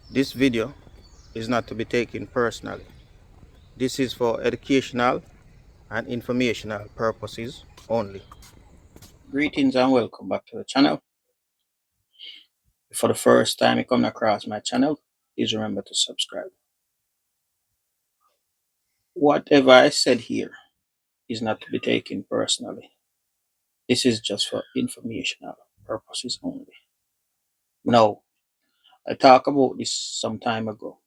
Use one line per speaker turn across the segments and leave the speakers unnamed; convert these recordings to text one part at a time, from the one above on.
This video is not to be taken personally. This is for educational and informational purposes only. Greetings and welcome back to the channel. If for the first time you come across my channel, please remember to subscribe. Whatever I said here is not to be taken personally. This is just for informational purposes only. Now, I talked about this some time ago,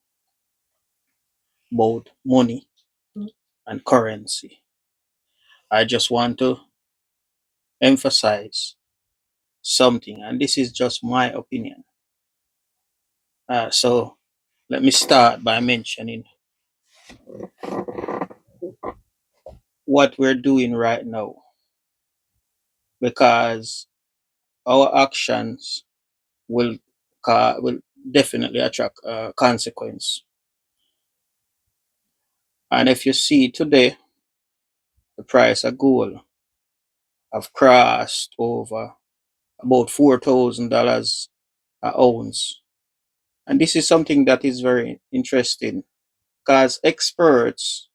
about money and currency. I just want to emphasize something, and this is just my opinion. So let me start by mentioning what we're doing right now, because our actions will will definitely attract consequence. And if you see today, the price of gold have crossed over about $4,000 an ounce, and this is something that is very interesting because experts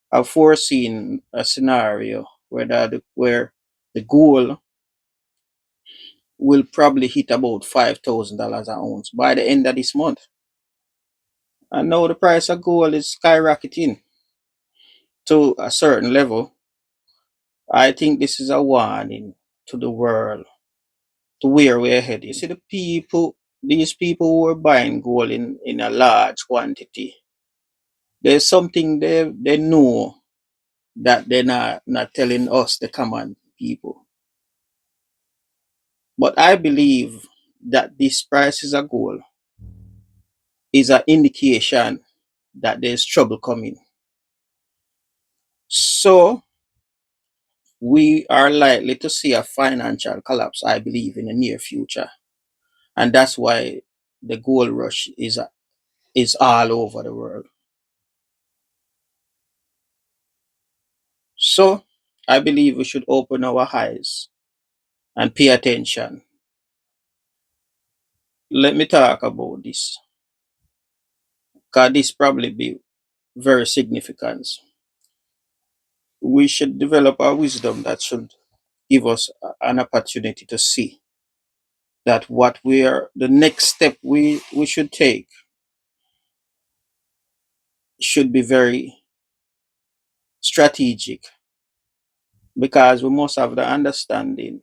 have foreseen a scenario where the gold will probably hit about $5,000 an ounce by the end of this month. And now the price of gold is skyrocketing to a certain level. I think this is a warning to the world to where we're heading. You see, these people who are buying gold in a large quantity, there's something they know that they're not telling us, the common people. But I believe that these prices of gold is an indication that there's trouble coming. So we are likely to see a financial collapse, I believe, in the near future. And that's why the gold rush is all over the world. So I believe we should open our eyes and pay attention. Let me talk about this, because this probably be very significant. We should develop our wisdom that should give us an opportunity to see that the next step we should take should be very strategic, because we must have the understanding,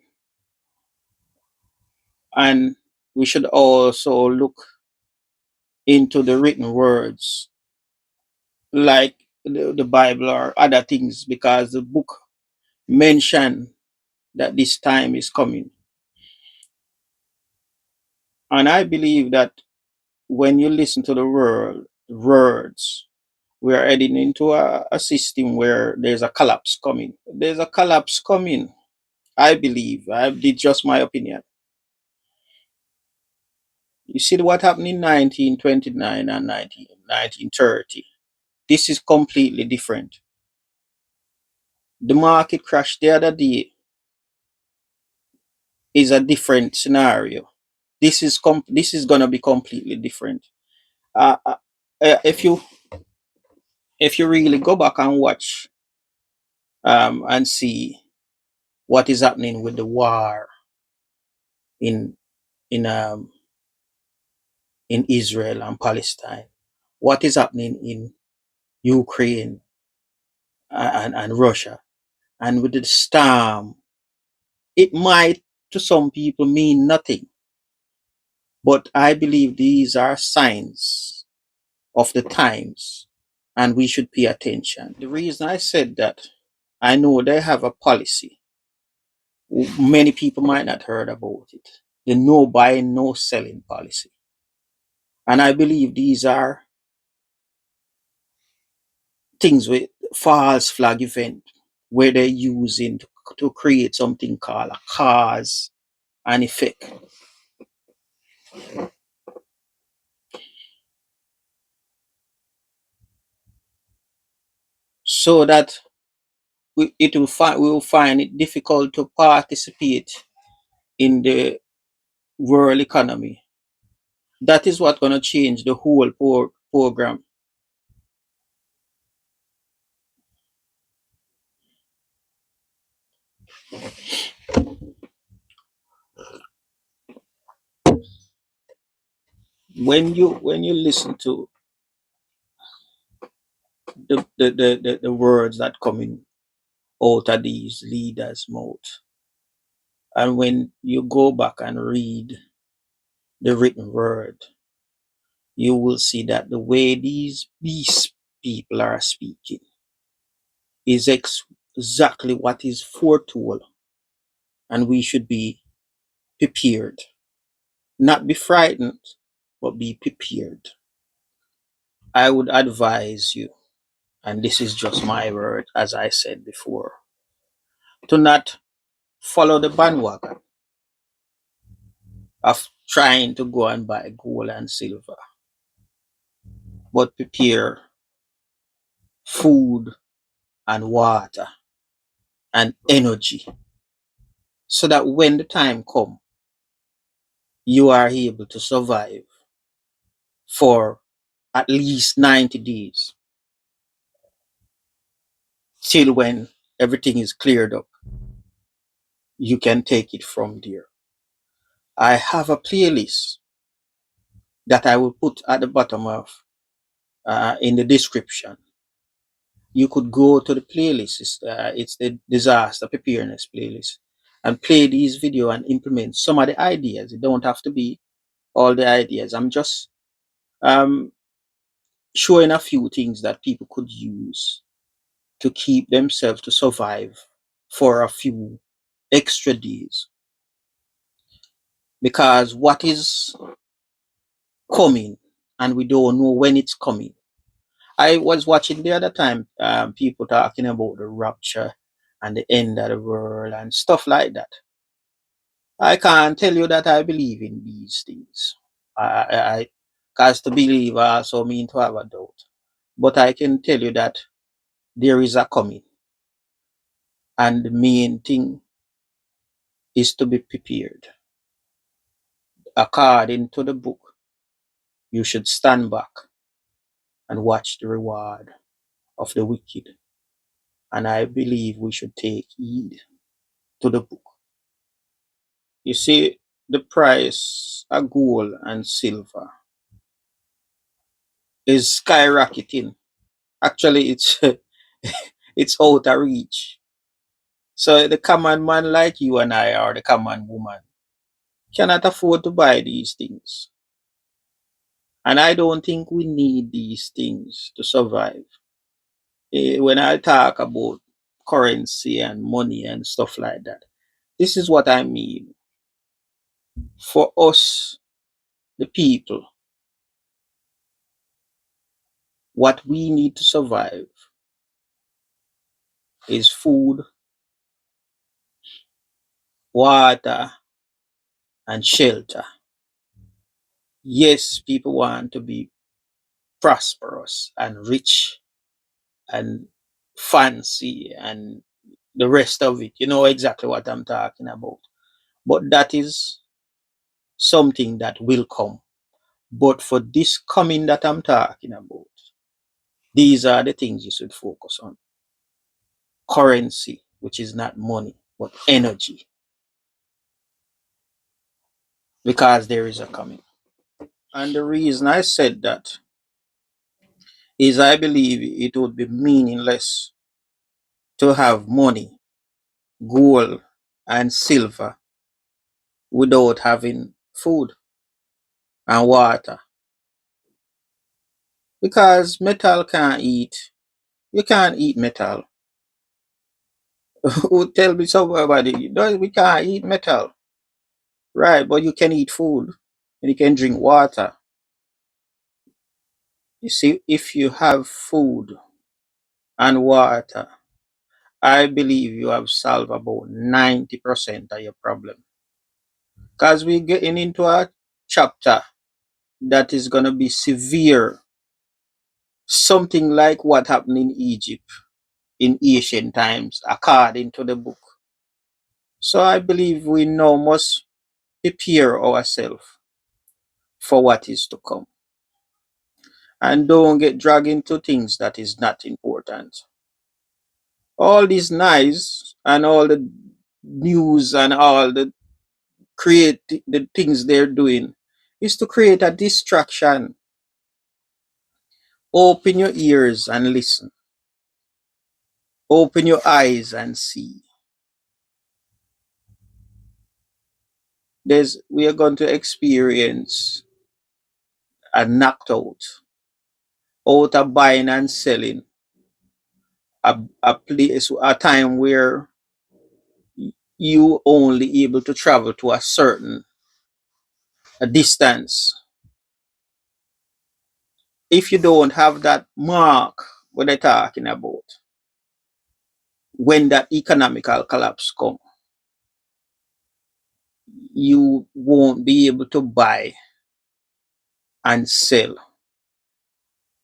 and we should also look into the written words like the Bible or other things, because the book mention that this time is coming. And I believe that when you listen to the words, we are heading into a system where there's a collapse coming. There's a collapse coming, I believe. I did just my opinion. You see what happened in 1929 and 1930. This is completely different. The market crash the other day is a different scenario. This is gonna be completely different. Uh, uh, if you really go back and watch and see what is happening with the war in in um, in Israel and Palestine, what is happening in Ukraine and Russia, and with the storm, it might to some people mean nothing, but I believe these are signs of the times, and we should pay attention. The reason I said that, I know they have a policy. Many people might not heard about it. The no buying, no selling policy. And I believe these are things with false flag event where they're using to create something called a cause and effect. So that we will find it difficult to participate in the world economy, That is what's going to change the whole program. When you listen to the words that coming out of these leaders' mouth, and when you go back and read the written word, you will see that the way these people are speaking is exactly what is foretold, and we should be prepared. Not be frightened, but be prepared. I would advise you, and this is just my word, as I said before, to not follow the bandwagon of trying to go and buy gold and silver, but prepare food and water and energy so that when the time comes, you are able to survive for at least 90 days till when everything is cleared up. You can take it from there. I have a playlist that I will put at the bottom of in the description. You could go to the playlist. It's the disaster preparedness playlist, and play these video and implement some of the ideas. It don't have to be all the ideas. I'm just um, showing a few things that people could use to keep themselves to survive for a few extra days. Because what is coming, and we don't know when it's coming. I was watching the other time people talking about the rapture and the end of the world and stuff like that. I can't tell you that I believe in these things. Cause to believe also mean to have a doubt. But I can tell you that there is a coming, and the main thing is to be prepared. According to the book, you should stand back and watch the reward of the wicked. And I believe we should take heed to the book. You see, the price of gold and silver is skyrocketing. Actually, it's it's out of reach. So the common man like you and I, or the common woman, cannot afford to buy these things. And I don't think we need these things to survive. When I talk about currency and money and stuff like that, this is what I mean. For us, the people, what we need to survive is food, water, and shelter. Yes, people want to be prosperous and rich and fancy and the rest of it. You know exactly what I'm talking about. But that is something that will come. But for this coming that I'm talking about, these are the things you should focus on. Currency, which is not money, but energy, because there is a coming. And the reason I said that is I believe it would be meaningless to have money, gold, and silver without having food and water. Because metal can't eat. You can't eat metal. Who tell me somebody, no, we can't eat metal. Right, but you can eat food and you can drink water. You see, if you have food and water, I believe you have solved about 90% of your problem. Because we're getting into a chapter that is going to be severe, something like what happened in Egypt in ancient times, according to the book. So I believe we now must prepare ourselves for what is to come. And don't get dragged into things that is not important. All these nice and all the news and all the create the things they're doing is to create a distraction. Open your ears and listen. Open your eyes and see. We are going to experience a knocked out of buying and selling, a place, a time where you only able to travel to a certain a distance. If you don't have that mark, what they're talking about, when that economical collapse come, you won't be able to buy and sell.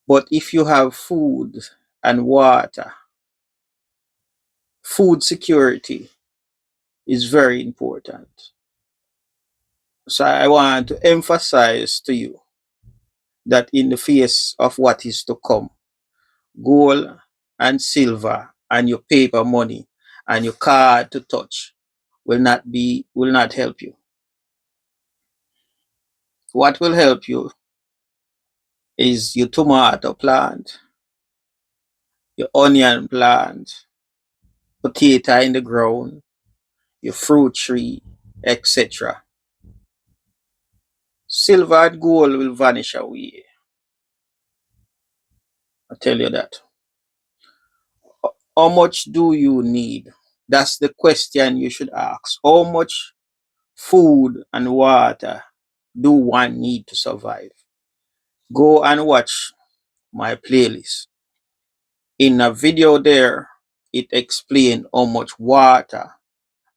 But if you have food and water, food security is very important. So I want to emphasize to you that in the face of what is to come, gold and silver and your paper money and your card to touch will not help you. What will help you is your tomato plant, your onion plant, potato in the ground, your fruit tree, etc. Silver and gold will vanish away. I tell you that. How much do you need? That's the question you should ask. How much food and water do one need to survive? Go and watch my playlist. In a video there, it explains how much water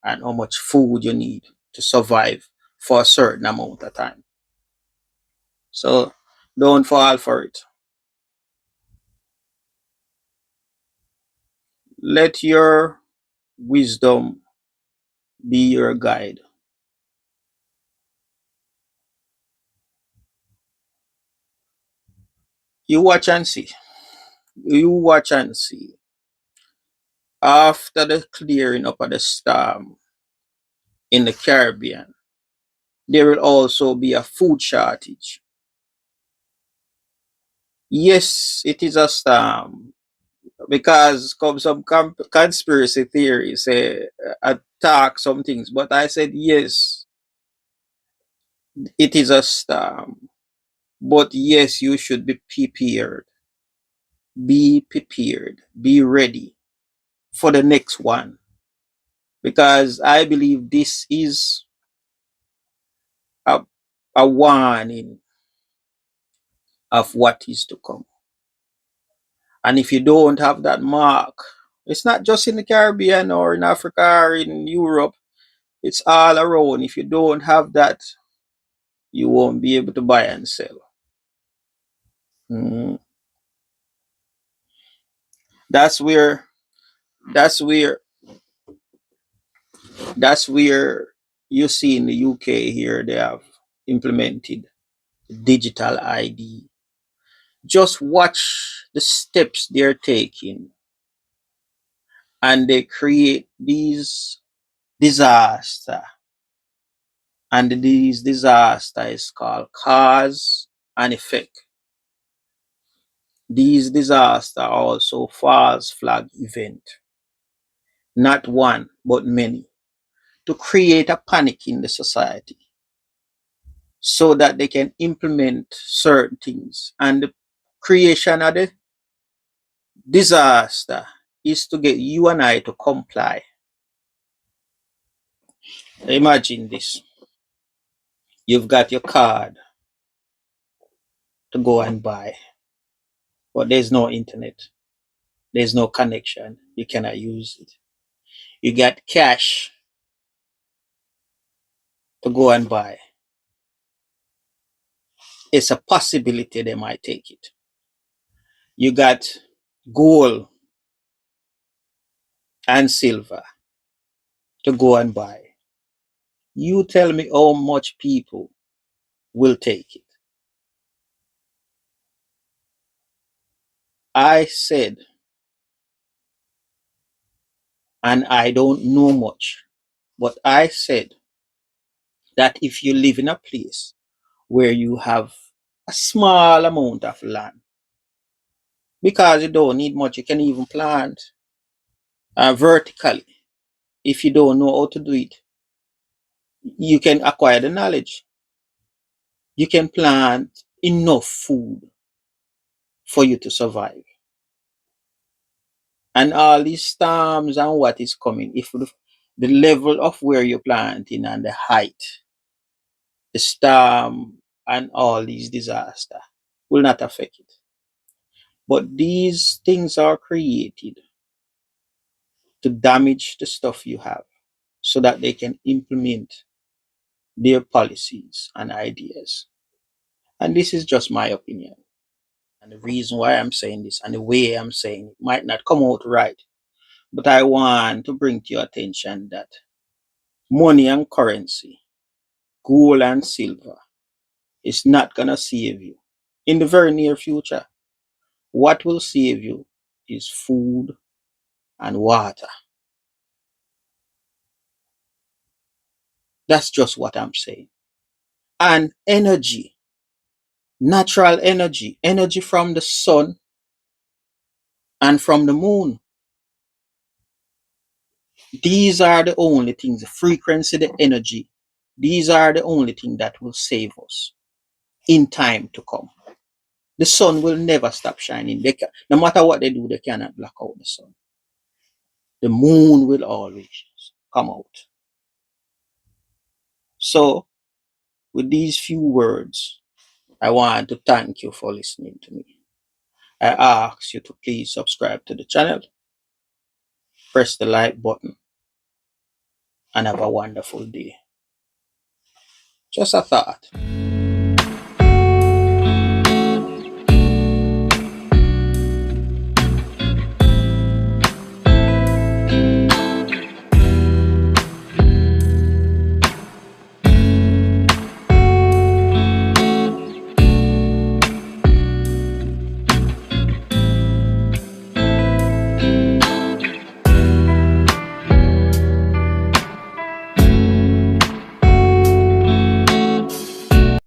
and how much food you need to survive for a certain amount of time. So don't fall for it. Let your wisdom be your guide. You watch and see. You watch and see. After the clearing up of the storm in the Caribbean, there will also be a food shortage. Yes, it is a storm because some conspiracy theories attack some things, but I said yes, it is a storm. But yes, you should be prepared. Be prepared. Be ready for the next one because I believe this is a, a warning of what is to come. And if you don't have that mark, it's not just in the Caribbean or in Africa or in Europe, it's all around. If you don't have that, you won't be able to buy and sell. Mm. That's where that's where that's where you see in the UK here they have implemented digital ID. Just watch the steps they're taking and they create these disaster, and these disaster is called cause and effect. These disaster are also false flag event, not one but many, to create a panic in the society so that they can implement certain things. And the creation of the disaster is to get you and I to comply. Imagine this. You've got your card to go and buy, but there's no internet. There's no connection. You cannot use it. You got cash to go and buy. It's a possibility they might take it. You got gold and silver to go and buy. You tell me how much people will take it. I said, and I don't know much, but I said that if you live in a place where you have a small amount of land, because you don't need much, you can even plant vertically. If you don't know how to do it, you can acquire the knowledge. You can plant enough food for you to survive. And all these storms and what is coming, if the level of where you're planting and the height, the storm and all these disasters will not affect it. But these things are created to damage the stuff you have so that they can implement their policies and ideas. And this is just my opinion. And the reason why I'm saying this and the way I'm saying it might not come out right. But I want to bring to your attention that money and currency, gold and silver, is not going to save you in the very near future. What will save you is food and water. That's just what I'm saying. And energy, natural energy, energy from the sun and from the moon. These are the only things, the frequency, the energy, these are the only things that will save us in time to come. The sun will never stop shining. No matter what they do, they cannot block out the sun. The moon will always come out. So, with these few words, I want to thank you for listening to me. I ask you to please subscribe to the channel, press the like button, and have a wonderful day. Just a thought.